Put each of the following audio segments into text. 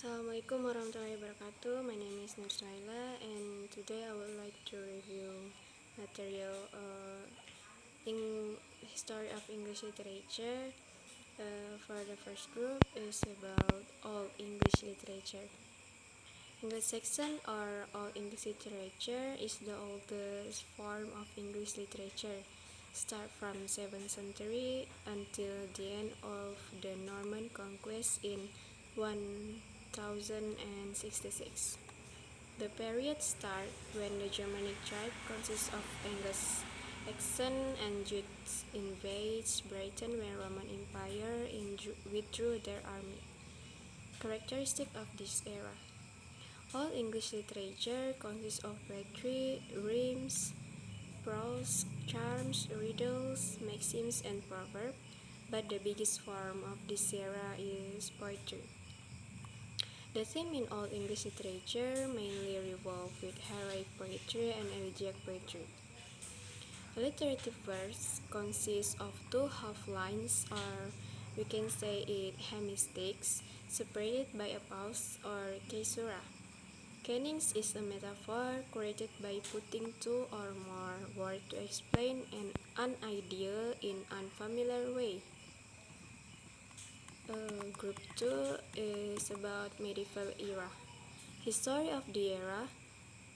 Assalamualaikum warahmatullahi wabarakatuh. My name is Nursaila, and today I would like to review material in history of English literature. For the first group is about Old English literature. Anglo-Saxon or Old English literature is the oldest form of English literature. Start from 7th century until the end of the Norman conquest in 1066. The period starts when the Germanic tribe consists of Anglo-Saxon and Jutes invades Britain when Roman Empire withdrew their army. Characteristic of this era. All English literature consists of poetry, rhymes, prose, charms, riddles, maxims, and proverbs, but the biggest form of this era is poetry. The theme in Old English literature mainly revolve with heroic poetry and elegiac poetry. Alliterative verse consists of two half lines, or we can say it hemistichs, separated by a pause or caesura. Cannings is a metaphor created by putting two or more words to explain an idea in unfamiliar way. Group 2 is about medieval era. History of the era.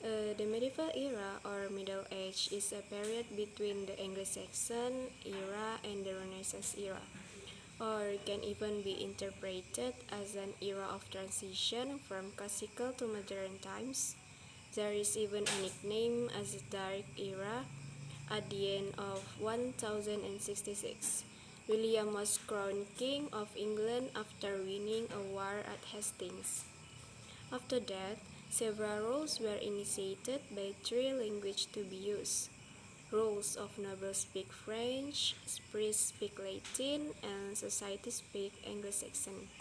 The medieval era or Middle Age is a period between the Anglo-Saxon era and the Renaissance era, or can even be interpreted as an era of transition from classical to modern times. There is even a nickname as the Dark Era. At the end of 1066, William was crowned King of England after winning a war at Hastings. After that, several rules were initiated by three languages to be used. Rules of nobles speak French, priests speak Latin, and society speak Anglo-Saxon.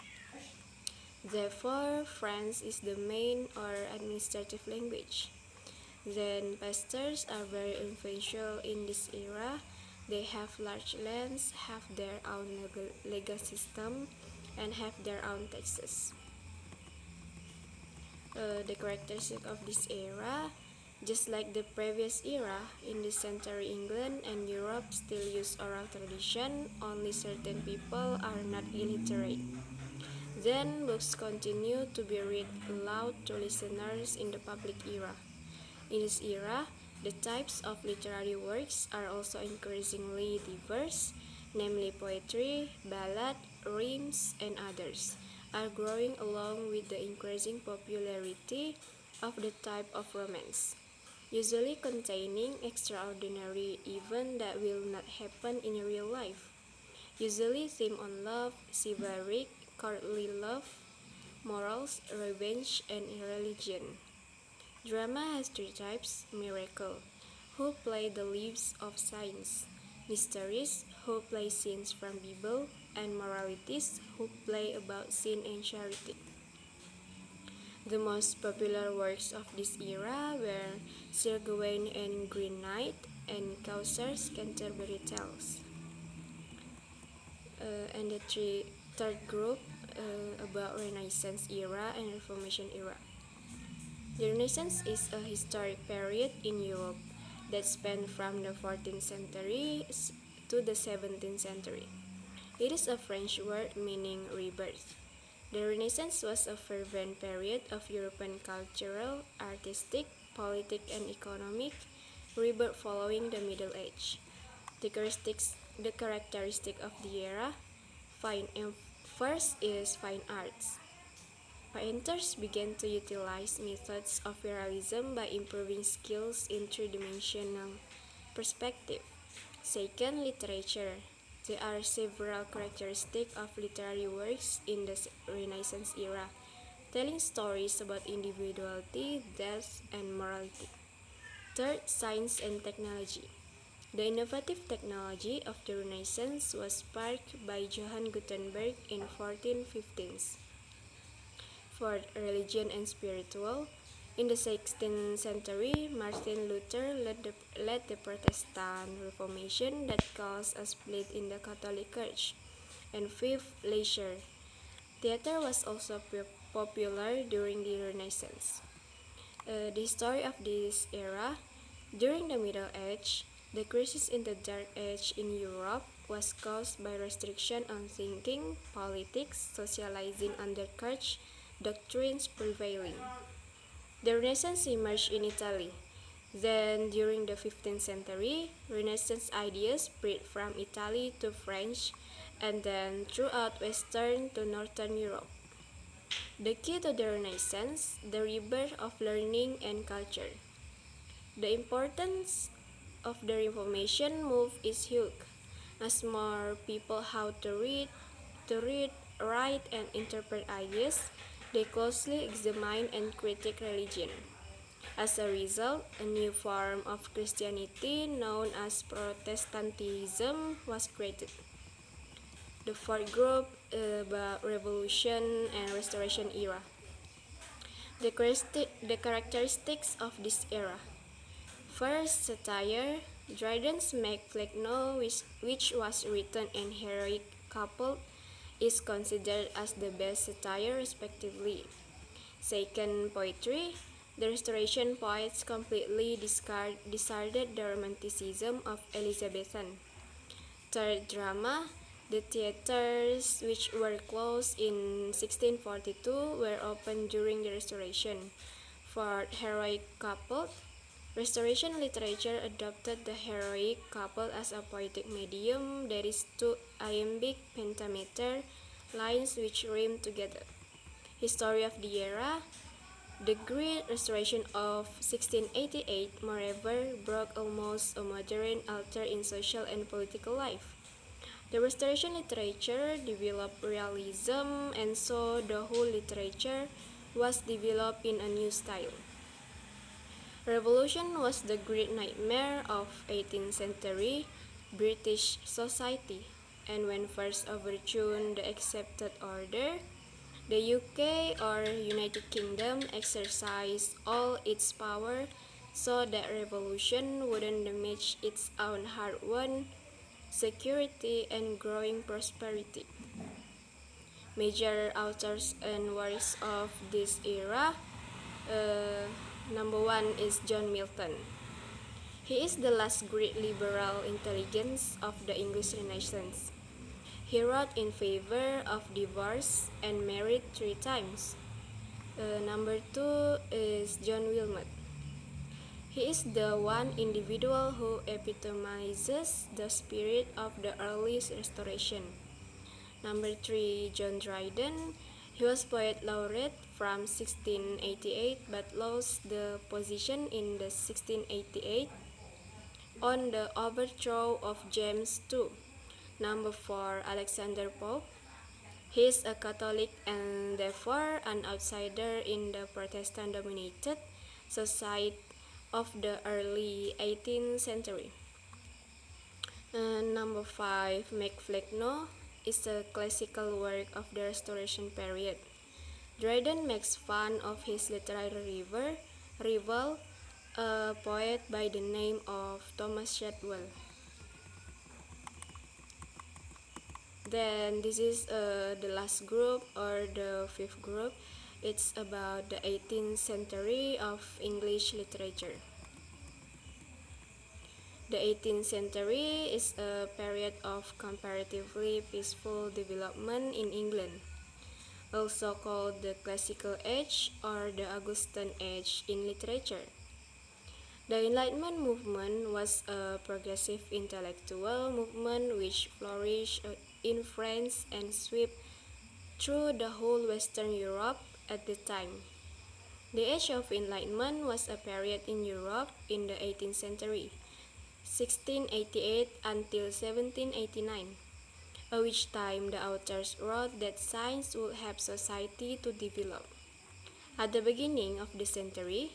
Therefore, French is the main or administrative language. Then, pastors are very influential in this era. They have large lands, have their own legal system, and have their own taxes. The characteristic of this era, just like the previous era, in this century England and Europe still use oral tradition, only certain people are not illiterate. Then books continue to be read aloud to listeners in the public era. In this era, the types of literary works are also increasingly diverse, namely poetry, ballad, rhymes, and others, are growing along with the increasing popularity of the type of romance, usually containing extraordinary events that will not happen in real life, usually theme on love, chivalric, courtly love, morals, revenge, and religion. Drama has three types: miracle, who play the lives of saints; mysteries, who play scenes from Bible; and moralities, who play about sin and charity. The most popular works of this era were Sir Gawain and Green Knight and Chaucer's Canterbury Tales. And the third group about Renaissance era and Reformation era. The Renaissance is a historic period in Europe that spanned from the 14th century to the 17th century. It is a French word meaning rebirth. The Renaissance was a fervent period of European cultural, artistic, political, and economic rebirth following the Middle Age. The characteristic of the era. First is fine arts. Painters began to utilize methods of realism by improving skills in three-dimensional perspective. Second, literature. There are several characteristics of literary works in the Renaissance era, telling stories about individuality, death, and morality. Third, science and technology. The innovative technology of the Renaissance was sparked by Johann Gutenberg in 1415. Fourth, religion and spiritual. In the 16th century, Martin Luther led the Protestant Reformation that caused a split in the Catholic Church. And fifth, leisure. Theater was also popular during the Renaissance. The history of this era, during the Middle Age, the crisis in the Dark Age in Europe was caused by restriction on thinking, politics, socializing under church doctrines prevailing. The Renaissance emerged in Italy. Then, during the 15th century, Renaissance ideas spread from Italy to French and then throughout Western to Northern Europe. The key to the Renaissance, the rebirth of learning and culture. The importance of the Reformation move is huge, as more people how to read, write, and interpret ideas, they closely examine and critique religion. As a result, a new form of Christianity known as Protestantism was created. The fourth group about Revolution and Restoration era. The characteristics of this era. First, satire. Dryden's Mac Flecknoe, which was written in heroic coupled, is considered as the best satire respectively. Second, poetry. The Restoration poets completely discarded the romanticism of Elizabethan. Third, drama. The theaters, which were closed in 1642, were opened during the Restoration. Fourth, heroic coupled. Restoration literature adopted the heroic coupled as a poetic medium, that is, two iambic pentameter lines which rhyme together. History of the era. The Great Restoration of 1688, moreover, brought almost a modern alter in social and political life. The Restoration literature developed realism, and so the whole literature was developed in a new style. Revolution was the great nightmare of 18th century British society, and when first overthrown the accepted order, the UK or United Kingdom exercised all its power so that revolution wouldn't damage its own hard-won security and growing prosperity. Major authors and works of this era. Number one is John Milton. He is the last great liberal intelligence of the English Renaissance. He wrote in favor of divorce and married 3 times. Number two is John Wilmot. He is the one individual who epitomizes the spirit of the early Restoration. Number three, John Dryden. He was poet laureate from 1688 but lost the position in the 1688 on the overthrow of James II. Number 4, Alexander Pope. He is a Catholic and therefore an outsider in the Protestant-dominated society of the early 18th century. Number 5, Mac Flecknoe is a classical work of the Restoration period. Dryden makes fun of his literary rival, a poet by the name of Thomas Shadwell. Then this is the last group or the fifth group. It's about the 18th century of English literature. The 18th century is a period of comparatively peaceful development in England, also called the Classical Age or the Augustan Age in literature. The Enlightenment movement was a progressive intellectual movement which flourished in France and swept through the whole Western Europe at the time. The Age of Enlightenment was a period in Europe in the 18th century, 1688 until 1789, at which time the authors wrote that science would help society to develop. At the beginning of the century,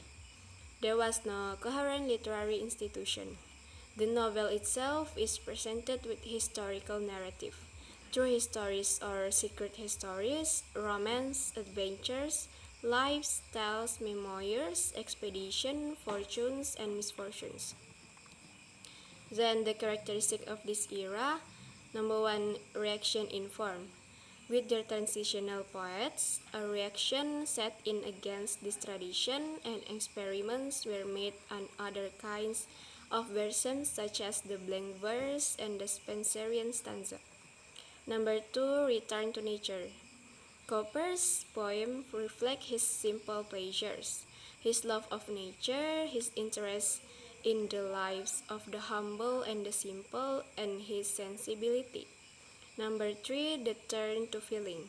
there was no coherent literary institution. The novel itself is presented with historical narrative, true histories or secret histories, romance, adventures, lives, tales, memoirs, expedition, fortunes, and misfortunes. Then the characteristic of this era. Number one, reaction in form. With their transitional poets, a reaction set in against this tradition, and experiments were made on other kinds of versions such as the blank verse and the Spenserian stanza. Number 2, Return to Nature. Cowper's poem reflects his simple pleasures, his love of nature, his interest in the lives of the humble and the simple, and his sensibility. Number 3, The Turn to Feeling.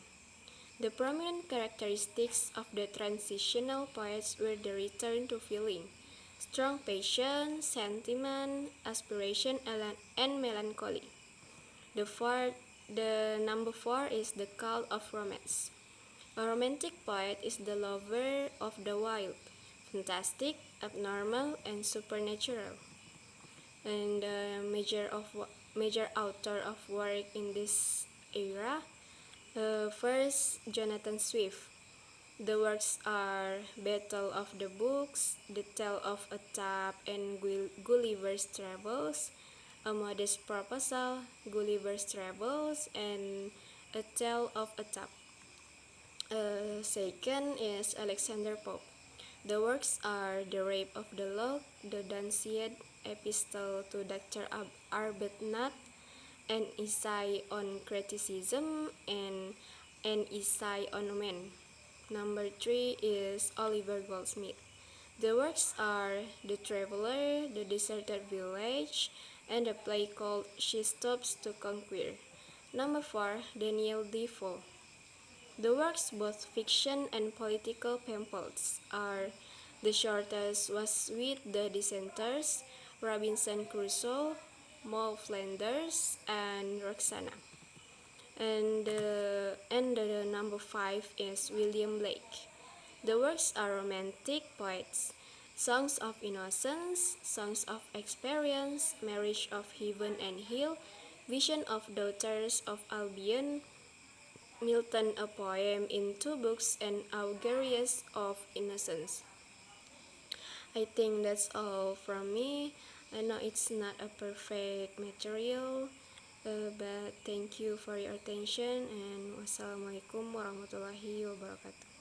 The prominent characteristics of the transitional poets were the return to feeling, strong passion, sentiment, aspiration, and melancholy. The number 4 is The Cult of Romance. A romantic poet is the lover of the wild, fantastic, abnormal, and supernatural. And the major author of work in this era, first Jonathan Swift. The works are Battle of the Books, The Tale of a Tap and Gulliver's Travels, A Modest Proposal, Gulliver's Travels, and A Tale of a Tap. Second is Alexander Pope. The works are The Rape of the Lock, The Dunciad Epistle to Dr. Arbuthnot, An Essay on Criticism, and An Essay on Man. Number 3 is Oliver Goldsmith. The works are The Traveler, The Deserted Village, and a play called She Stops to Conquer. Number 4, Daniel Defoe. The works, both fiction and political pamphlets, are The Shortest Was with the Dissenters, Robinson Crusoe, Moll Flanders, and Roxana. And the number 5 is William Blake. The works are romantic poets, Songs of Innocence, Songs of Experience, Marriage of Heaven and Hell, Vision of Daughters of Albion, Milton a Poem in 2 books, and Auguries of Innocence. I think that's all from me. I know it's not a perfect material, but thank you for your attention, and wassalamualaikum warahmatullahi wabarakatuh.